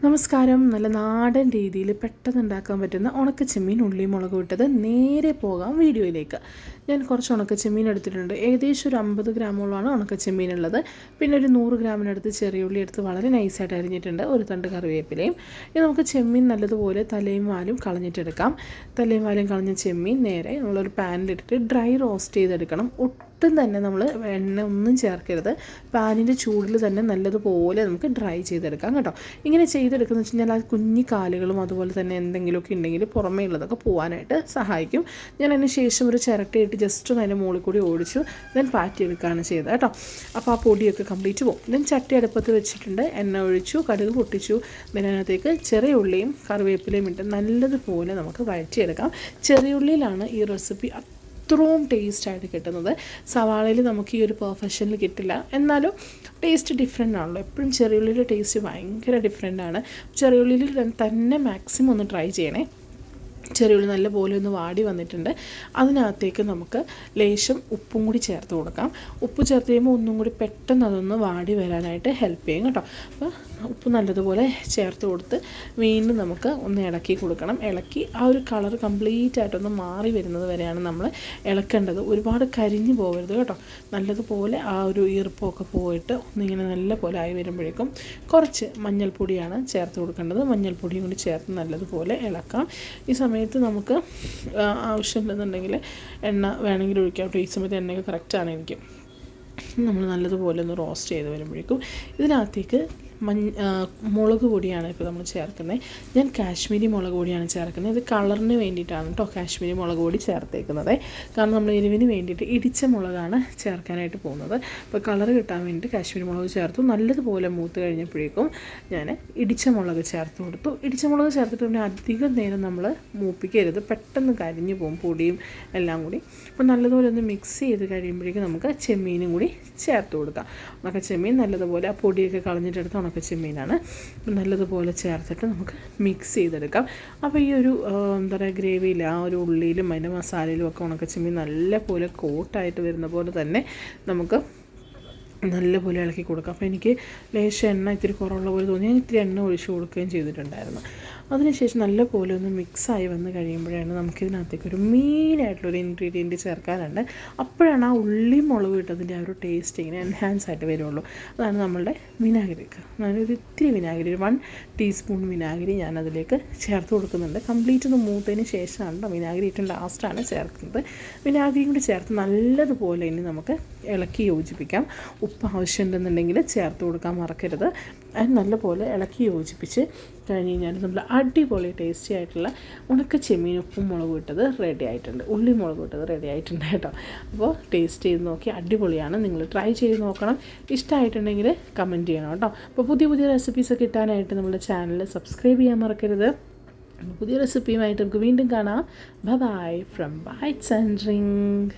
നമസ്കാരം. നല്ല നാടൻ രീതിയിൽ പെട്ടെന്ന് ഉണ്ടാക്കാൻ പറ്റുന്ന ഉണക്കച്ചെമ്മീൻ ഉള്ളി മുളക് ഇട്ടത്. നേരെ പോകാം വീഡിയോയിലേക്ക്. ഞാൻ കുറച്ച് ഉണക്കച്ചെമ്മീൻ എടുത്തിട്ടുണ്ട്. ഏകദേശം ഒരു 50 ഗ്രാമോളമാണ് ഉണക്കച്ചെമ്മീൻ ഉള്ളത്. പിന്നെ ഒരു 100 ഗ്രാമിനടുത്ത് ചെറിയ ഉള്ളി എടുത്ത് വളരെ നൈസായിട്ട് അരിഞ്ഞിട്ടുണ്ട്. ഒരു തണ്ട് കറിവേപ്പിലയും. ഇനി നമുക്ക് ചെമ്മീൻ നല്ലതുപോലെ തലയും വാലും കളഞ്ഞിട്ടെടുക്കാം. തലയും വാലും കളഞ്ഞ ചെമ്മീൻ നേരെ നമ്മളൊരു പാനിലിട്ടിട്ട് ഡ്രൈ റോസ്റ്റ് ചെയ്തെടുക്കണം. ഒട്ടും തന്നെ നമ്മൾ എണ്ണ ഒന്നും ചേർക്കരുത്. പാനിൻ്റെ ചൂടിൽ തന്നെ നല്ലതുപോലെ നമുക്ക് ഡ്രൈ ചെയ്തെടുക്കാം കേട്ടോ. ഇങ്ങനെ ചെയ്തെടുക്കുന്നത് വെച്ച് കഴിഞ്ഞാൽ ആ കുഞ്ഞി കാലുകളും അതുപോലെ തന്നെ എന്തെങ്കിലുമൊക്കെ ഉണ്ടെങ്കിൽ പുറമേ ഉള്ളതൊക്കെ പോകാനായിട്ട് സഹായിക്കും. ഞാൻ അതിന് ശേഷം ഒരു ചിരട്ടയിട്ട് ജസ്റ്റ് ഒന്ന് അതിൻ്റെ മുകളിൽ കൂടി ഓടിച്ചു ദെൻ പാറ്റിയെടുക്കുകയാണ് ചെയ്തത് കേട്ടോ. അപ്പോൾ ആ പൊടിയൊക്കെ കംപ്ലീറ്റ് പോകും. ദെൻ ചട്ടി അടുപ്പത്ത് വെച്ചിട്ടുണ്ട്. എണ്ണ ഒഴിച്ചു, കടുക് പൊട്ടിച്ചു. ദെൻ അതിനകത്തേക്ക് ചെറിയ ഉള്ളിയും കറിവേപ്പിലയും ഇട്ട് നല്ലതുപോലെ നമുക്ക് വഴറ്റിയെടുക്കാം. ചെറിയ ഉള്ളിയിലാണ് ഈ റെസിപ്പി അത്രയും ടേസ്റ്റായിട്ട് കിട്ടുന്നത്. സവാളയിൽ നമുക്ക് ഈ ഒരു പെർഫെക്ഷനിൽ കിട്ടില്ല. എന്നാലും ടേസ്റ്റ് ഡിഫറെൻ്റ് ആണല്ലോ. എപ്പോഴും ചെറിയുള്ളിയുടെ ടേസ്റ്റ് ഭയങ്കര ഡിഫറെൻ്റ് ആണ്. ചെറിയുള്ളിയിൽ തന്നെ മാക്സിമം ഒന്ന് ട്രൈ ചെയ്യണേ. ചെറിയുള്ളി നല്ലപോലെ ഒന്ന് വാടി വന്നിട്ടുണ്ട്. അതിനകത്തേക്ക് നമുക്ക് ലേശം ഉപ്പും കൂടി ചേർത്ത് കൊടുക്കാം. ഉപ്പ് ചേർത്ത് കഴിയുമ്പോൾ ഒന്നും കൂടി പെട്ടെന്ന് അതൊന്ന് വാടി വരാനായിട്ട് ഹെൽപ്പ് ചെയ്യും കേട്ടോ. അപ്പോൾ ഉപ്പ് നല്ലതുപോലെ ചേർത്ത് കൊടുത്ത് വീണ്ടും നമുക്ക് ഒന്ന് ഇളക്കി കൊടുക്കണം. ഇളക്കി ആ ഒരു കളർ കംപ്ലീറ്റ് ആയിട്ടൊന്ന് മാറി വരുന്നത് വരെയാണ് നമ്മൾ ഇളക്കേണ്ടത്. ഒരുപാട് കരിഞ്ഞു പോകരുത് കേട്ടോ. നല്ലതുപോലെ ആ ഒരു ഈർപ്പമൊക്കെ പോയിട്ട് ഒന്നിങ്ങനെ നല്ല പോലെ ആയി വരുമ്പോഴേക്കും കുറച്ച് മഞ്ഞൾപ്പൊടിയാണ് ചേർത്ത് കൊടുക്കേണ്ടത്. മഞ്ഞൾപ്പൊടിയും കൂടി ചേർത്ത് നല്ലതുപോലെ ഇളക്കാം. ഈ സമയത്ത് നമുക്ക് ആവശ്യമുണ്ടെന്നുണ്ടെങ്കിൽ എണ്ണ വേണമെങ്കിൽ ഒഴിക്കാം കേട്ടോ. ഈ സമയത്ത് എണ്ണയൊക്കെ കറക്റ്റാണ് എനിക്ക്. നമ്മൾ നല്ലതുപോലെ ഒന്ന് റോസ്റ്റ് ചെയ്ത് വരുമ്പോഴേക്കും ഇതിനകത്തേക്ക് മുളക് പൊടിയാണ് ഇപ്പോൾ നമ്മൾ ചേർക്കുന്നത്. ഞാൻ കാശ്മീരി മുളക് പൊടിയാണ് ചേർക്കുന്നത്. ഇത് കളറിന് വേണ്ടിയിട്ടാണ് കേട്ടോ കാശ്മീരി മുളക് പൊടി ചേർത്തേക്കുന്നത്. കാരണം നമ്മൾ എരിവിന് വേണ്ടിയിട്ട് ഇടിച്ച മുളകാണ് ചേർക്കാനായിട്ട് പോകുന്നത്. അപ്പോൾ കളർ കിട്ടാൻ വേണ്ടിയിട്ട് കാശ്മീരി മുളക് ചേർത്തു. നല്ലതുപോലെ മൂത്ത് കഴിഞ്ഞപ്പോഴേക്കും ഞാൻ ഇടിച്ച മുളക് ചേർത്ത് കൊടുത്തു. ഇടിച്ച മുളക് ചേർത്തിട്ട് പിന്നെ അധികം നേരം നമ്മൾ മൂപ്പിക്കരുത്. പെട്ടെന്ന് കരിഞ്ഞു പോകും പൊടിയും എല്ലാം കൂടി. അപ്പോൾ നല്ലതുപോലെ ഒന്ന് മിക്സ് ചെയ്ത് കഴിയുമ്പോഴേക്കും നമുക്ക് ചെമ്മീനും കൂടി ചേർത്ത് കൊടുക്കാം. ഉണക്ക ചെമ്മീൻ നല്ലതുപോലെ ആ പൊടിയൊക്കെ കളഞ്ഞിട്ടെടുത്ത് ഉണക്കച്ചെമ്മീനാണ്. നല്ലതുപോലെ ചേർത്തിട്ട് നമുക്ക് മിക്സ് ചെയ്തെടുക്കാം. അപ്പോൾ ഈ ഒരു എന്താ പറയുക ഗ്രേവിയിൽ ആ ഒരു ഉള്ളിയിലും അതിൻ്റെ മസാലയിലും ഒക്കെ ഉണക്കച്ചെമ്മീൻ നല്ലപോലെ കോട്ടായിട്ട് വരുന്ന പോലെ തന്നെ നമുക്ക് നല്ലപോലെ ഇളക്കി കൊടുക്കാം. അപ്പോൾ എനിക്ക് ലേശം എണ്ണ ഇത്തിരി കുറവുള്ള പോലെ തോന്നി. ഞാൻ ഇത്തിരി എണ്ണ ഒഴിച്ച് കൊടുക്കുകയും ചെയ്തിട്ടുണ്ടായിരുന്നു. അതിനുശേഷം നല്ലപോലെ ഒന്ന് മിക്സായി വന്ന് കഴിയുമ്പോഴാണ് നമുക്കിതിനകത്തേക്ക് ഒരു മെയിനായിട്ടുള്ളൊരു ഇൻഗ്രീഡിയൻറ്റ് ചേർക്കാനുണ്ട്. അപ്പോഴാണ് ആ ഉള്ളി മുളക് ഇട്ടതിൻ്റെ ആ ഒരു ടേസ്റ്റ് ഇങ്ങനെ എൻഹാൻസ് ആയിട്ട് വരുള്ളൂ. അതാണ് നമ്മളുടെ വിനാഗിരി. ഞാനൊരു ഇത്തിരി വിനാഗിരി, 1 ടീസ്പൂൺ വിനാഗിരി ഞാനതിലേക്ക് ചേർത്ത് കൊടുക്കുന്നുണ്ട്. കംപ്ലീറ്റ് ഒന്ന് മൂത്തതിന് ശേഷമാണ് വിനാഗിരി ഏറ്റവും ലാസ്റ്റാണ് ചേർക്കുന്നത്. വിനാഗിരിയും കൂടി ചേർത്ത് നല്ലതുപോലെ ഇനി നമുക്ക് ഇളക്കി യോജിപ്പിക്കാം. ഉപ്പ് ആവശ്യമുണ്ടെന്നുണ്ടെങ്കിൽ ചേർത്ത് കൊടുക്കാൻ മറക്കരുത്. അത് നല്ലപോലെ ഇളക്കി യോജിപ്പിച്ച് കഴിഞ്ഞ് കഴിഞ്ഞാൽ നമ്മൾ അടിപൊളി ടേസ്റ്റി ആയിട്ടുള്ള ഉണക്ക ചെമ്മീൻ ഉപ്പും മുളക് ഇട്ടത് റെഡി ആയിട്ടുണ്ട്. ഉള്ളി മുളക് ഇട്ടത് റെഡി ആയിട്ടുണ്ട് കേട്ടോ. അപ്പോൾ ടേസ്റ്റ് ചെയ്ത് നോക്കി അടിപൊളിയാണ്. നിങ്ങൾ ട്രൈ ചെയ്ത് നോക്കണം. ഇഷ്ടമായിട്ടുണ്ടെങ്കിൽ കമൻറ്റ് ചെയ്യണം കേട്ടോ. അപ്പോൾ പുതിയ പുതിയ റെസിപ്പീസ് കിട്ടാനായിട്ട് നമ്മുടെ ചാനൽ സബ്സ്ക്രൈബ് ചെയ്യാൻ മറക്കരുത്. പുതിയ റെസിപ്പിയുമായിട്ട് നമുക്ക് വീണ്ടും കാണാം. Bye from bites and drink.